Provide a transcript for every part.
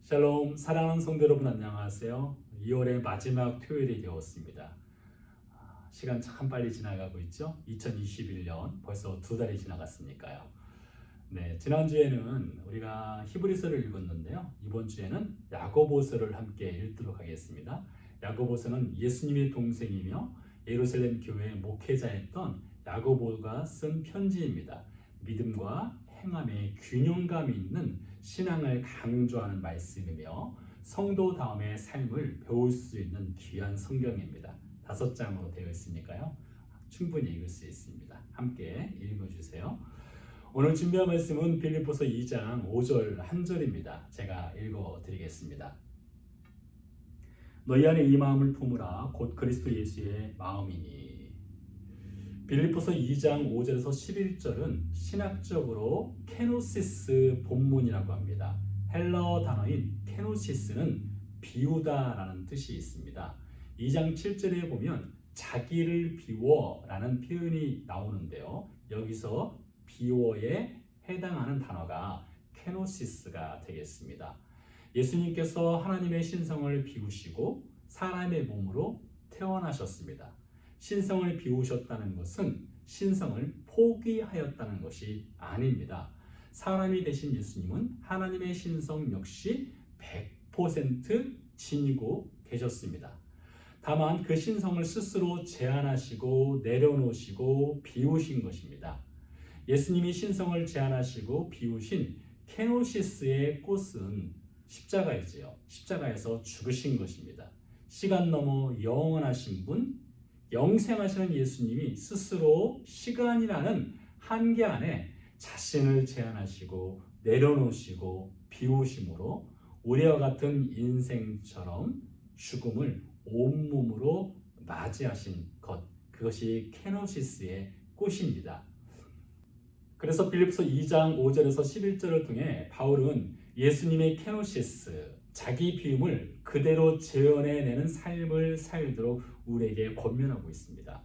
샬롬, 사랑하는 성도 여러분 안녕하세요. 2월의 마지막 토요일이 되었습니다. 시간 참 빨리 지나가고 있죠. 2021년 벌써 2달이 지나갔으니까요. 네, 지난주에는 우리가 히브리서를 읽었는데요. 이번 주에는 야고보서를 함께 읽도록 하겠습니다. 야고보서는 예수님의 동생이며 예루살렘 교회의 목회자였던 야고보가 쓴 편지입니다. 믿음과 행함의 균형감 있는 신앙을 강조하는 말씀이며 성도다움의 삶을 배울 수 있는 귀한 성경입니다. 5장으로 되어 있으니까요. 충분히 읽을 수 있습니다. 함께 읽어주세요. 오늘 준비한 말씀은 빌립보서 2장 5절 한 절입니다. 제가 읽어드리겠습니다. 너희 안에 이 마음을 품으라 곧 그리스도 예수의 마음이니. 빌립보서 2장 5절에서 11절은 신학적으로 케노시스 본문이라고 합니다. 헬라어 단어인 케노시스는 비우다라는 뜻이 있습니다. 2장 7절에 보면 자기를 비워라는 표현이 나오는데요. 여기서 비워에 해당하는 단어가 케노시스가 되겠습니다. 예수님께서 하나님의 신성을 비우시고 사람의 몸으로 태어나셨습니다. 신성을 비우셨다는 것은 신성을 포기하였다는 것이 아닙니다. 사람이 되신 예수님은 하나님의 신성 역시 100% 지니고 계셨습니다. 다만 그 신성을 스스로 제한하시고 내려놓으시고 비우신 것입니다. 예수님이 신성을 제한하시고 비우신 케노시스의 꽃은 십자가이지요. 십자가에서 죽으신 것입니다. 시간 넘어 영원하신 분, 영생하시는 예수님이 스스로 시간이라는 한계 안에 자신을 제한하시고 내려놓으시고 비우심으로 우리와 같은 인생처럼 죽음을 온몸으로 맞이하신 것, 그것이 케노시스의 꽃입니다. 그래서 빌립보서 2장 5절에서 11절을 통해 바울은 예수님의 케노시스, 자기 비움을 그대로 재현해내는 삶을 살도록 우리에게 권면하고 있습니다.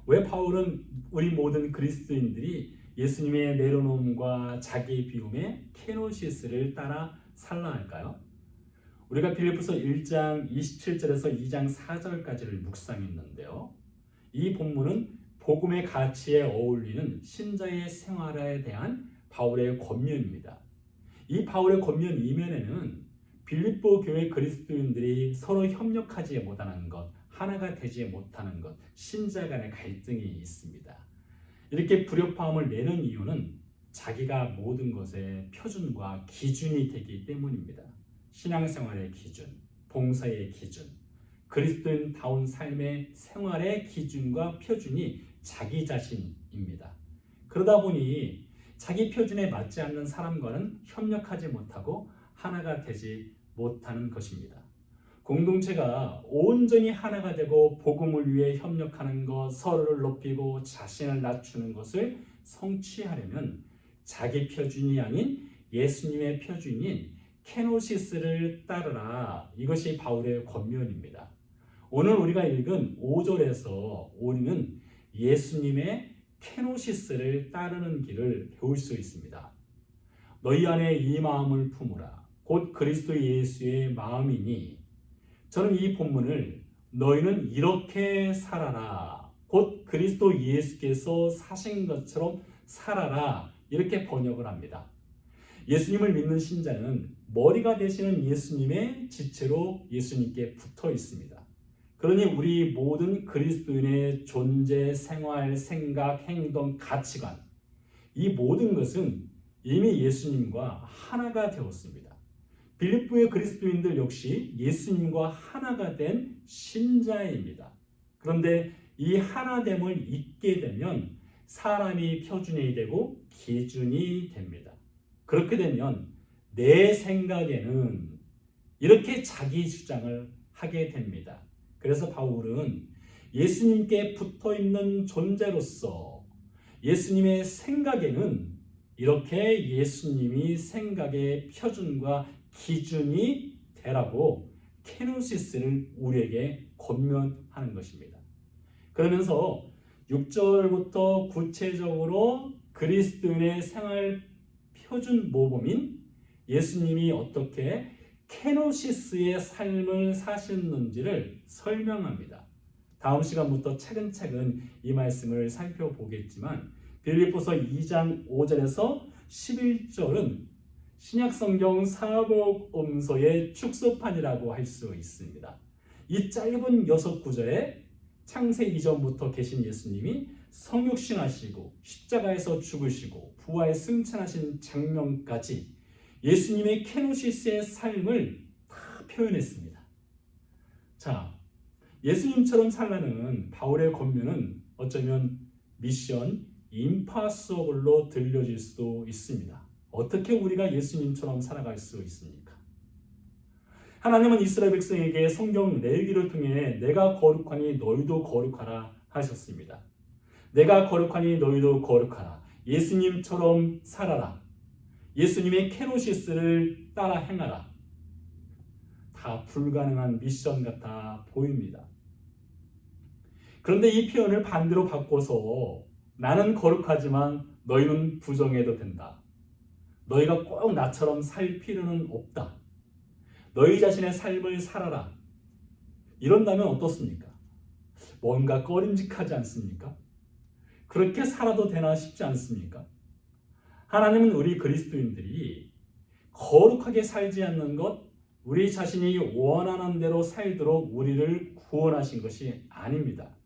왜 바울은 우리 모든 그리스도인들이 예수님의 내려놓음과 자기 비움의 케노시스를 따라 살라 할까요? 우리가 빌립보서 1장 27절에서 2장 4절까지를 묵상했는데요. 이 본문은 복음의 가치에 어울리는 신자의 생활에 대한 바울의 권면입니다. 이 바울의 권면 이면에는 빌립보 교회 그리스도인들이 서로 협력하지 못하는 것, 하나가 되지 못하는 것, 신자 간의 갈등이 있습니다. 이렇게 불협화음을 내는 이유는 자기가 모든 것의 표준과 기준이 되기 때문입니다. 신앙생활의 기준, 봉사의 기준, 그리스도인다운 삶의 생활의 기준과 표준이 자기 자신입니다. 그러다 보니 자기 표준에 맞지 않는 사람과는 협력하지 못하고 하나가 되지 못하는 것입니다. 공동체가 온전히 하나가 되고 복음을 위해 협력하는 것, 서로를 높이고 자신을 낮추는 것을 성취하려면 자기 표준이 아닌 예수님의 표준인 케노시스를 따르라. 이것이 바울의 권면입니다. 오늘 우리가 읽은 5절에서 우리는 예수님의 케노시스를 따르는 길을 배울 수 있습니다. 너희 안에 이 마음을 품으라. 곧 그리스도 예수의 마음이니. 저는 이 본문을 너희는 이렇게 살아라. 곧 그리스도 예수께서 사신 것처럼 살아라. 이렇게 번역을 합니다. 예수님을 믿는 신자는 머리가 되시는 예수님의 지체로 예수님께 붙어 있습니다. 그러니 우리 모든 그리스도인의 존재, 생활, 생각, 행동, 가치관, 이 모든 것은 이미 예수님과 하나가 되었습니다. 빌립보의 그리스도인들 역시 예수님과 하나가 된 신자입니다. 그런데 이 하나됨을 잊게 되면 사람이 표준이 되고 기준이 됩니다. 그렇게 되면 내 생각에는 이렇게 자기 주장을 하게 됩니다. 그래서 바울은 예수님께 붙어있는 존재로서 예수님의 생각에는 이렇게 예수님이 생각의 표준과 기준이 되라고 케노시스를 우리에게 권면하는 것입니다. 그러면서 6절부터 구체적으로 그리스도인의 생활 표준 모범인 예수님이 어떻게 케노시스의 삶을 사셨는지를 설명합니다. 다음 시간부터 차근차근 이 말씀을 살펴보겠지만 빌립보서 2장 5절에서 11절은 신약성경 사복음서의 축소판이라고 할 수 있습니다. 이 짧은 6구절에 창세 이전부터 계신 예수님이 성육신하시고 십자가에서 죽으시고 부활 승천하신 장면까지 예수님의 케노시스의 삶을 다 표현했습니다. 자, 예수님처럼 살라는 바울의 권면은 어쩌면 미션 임파서블로 들려질 수도 있습니다. 어떻게 우리가 예수님처럼 살아갈 수 있습니까? 하나님은 이스라엘 백성에게 성경 레위기를 통해 내가 거룩하니 너희도 거룩하라 하셨습니다. 내가 거룩하니 너희도 거룩하라. 예수님처럼 살아라. 예수님의 케노시스를 따라 행하라. 다 불가능한 미션 같아 보입니다. 그런데 이 표현을 반대로 바꿔서 나는 거룩하지만 너희는 부정해도 된다. 너희가 꼭 나처럼 살 필요는 없다. 너희 자신의 삶을 살아라. 이런다면 어떻습니까? 뭔가 꺼림직하지 않습니까? 그렇게 살아도 되나 싶지 않습니까? 하나님은 우리 그리스도인들이 거룩하게 살지 않는 것, 우리 자신이 원하는 대로 살도록 우리를 구원하신 것이 아닙니다.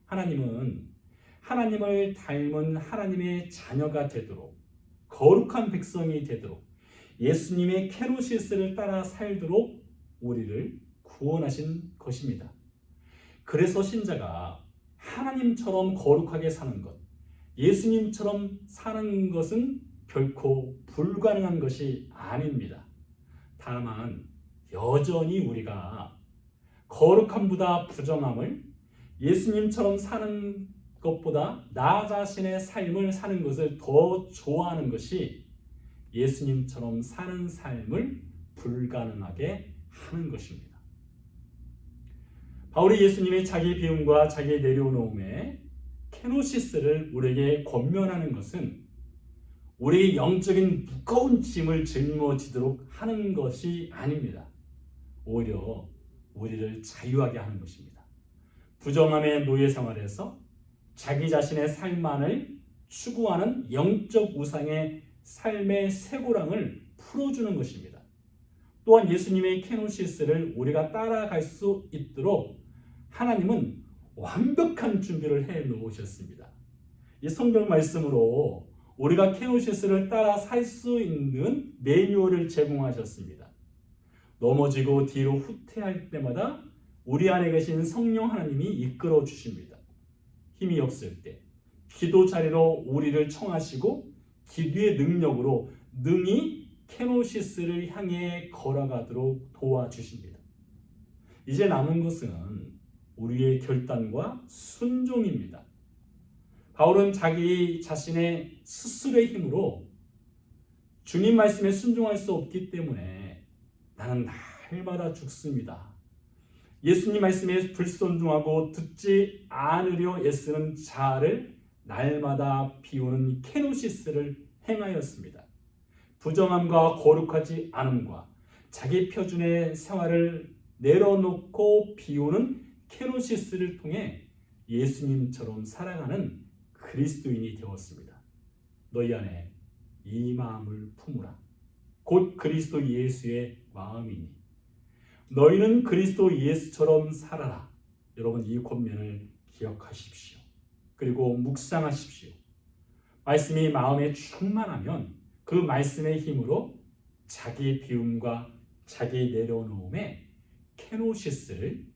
하나님은 하나님을 닮은 하나님의 자녀가 되도록, 거룩한 백성이 되도록, 예수님의 케노시스를 따라 살도록 우리를 구원하신 것입니다. 그래서 신자가 하나님처럼 거룩하게 사는 것, 예수님처럼 사는 것은 결코 불가능한 것이 아닙니다. 다만 여전히 우리가 거룩함보다 부정함을, 예수님처럼 사는 것보다 나 자신의 삶을 사는 것을 더 좋아하는 것이 예수님처럼 사는 삶을 불가능하게 하는 것입니다. 바울이 예수님의 자기 비움과 자기 내려놓음의 케노시스를 우리에게 권면하는 것은 우리의 영적인 무거운 짐을 짊어지도록 하는 것이 아닙니다. 오히려 우리를 자유하게 하는 것입니다. 부정함의 노예 생활에서 자기 자신의 삶만을 추구하는 영적 우상의 삶의 쇠고랑을 풀어주는 것입니다. 또한 예수님의 케노시스를 우리가 따라갈 수 있도록 하나님은 완벽한 준비를 해 놓으셨습니다. 이 성경 말씀으로 우리가 케노시스를 따라 살 수 있는 매뉴얼을 제공하셨습니다. 넘어지고 뒤로 후퇴할 때마다 우리 안에 계신 성령 하나님이 이끌어 주십니다. 힘이 없을 때 기도 자리로 우리를 청하시고 기도의 능력으로 능히 케노시스를 향해 걸어가도록 도와주십니다. 이제 남은 것은 우리의 결단과 순종입니다. 바울은 자기 자신의 스스로의 힘으로 주님 말씀에 순종할 수 없기 때문에 나는 날마다 죽습니다. 예수님 말씀에 불순종하고 듣지 않으려 애쓰는 자를 날마다 비우는 케노시스를 행하였습니다. 부정함과 거룩하지 않음과 자기 표준의 생활을 내려놓고 비우는 케노시스를 통해 예수님처럼 살아가는 그리스도인이 되었습니다. 너희 안에 이 마음을 품으라. 곧 그리스도 예수의 마음이니 너희는 그리스도 예수처럼 살아라. 여러분 이 권면을 기억하십시오. 그리고 묵상하십시오. 말씀이 마음에 충만하면 그 말씀의 힘으로 자기 비움과 자기 내려놓음의 케노시스를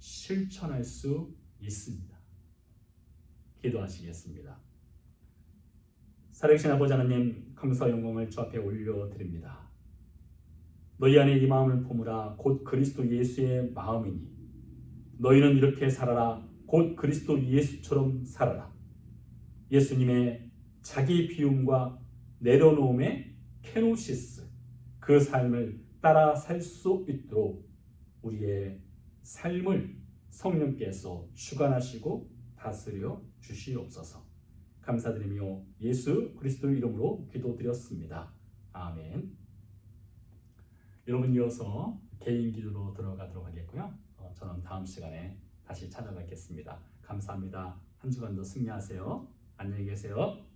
실천할 수 있습니다. 기도하시겠습니다. 살아계신 아버지 하나님, 감사와 영광을 주 앞에 올려드립니다. 너희 안에 이 마음을 품으라. 곧 그리스도 예수의 마음이니 너희는 이렇게 살아라. 곧 그리스도 예수처럼 살아라. 예수님의 자기 비움과 내려놓음의 케노시스, 그 삶을 따라 살 수 있도록 우리의 삶을 성령께서 주관하시고 다스려 주시옵소서. 감사드리며 예수 그리스도 이름으로 기도드렸습니다. 아멘. 여러분 이어서 개인 기도로 들어가도록 하겠고요. 저는 다음 시간에 다시 찾아뵙겠습니다. 감사합니다. 한 주간도 승리하세요. 안녕히 계세요.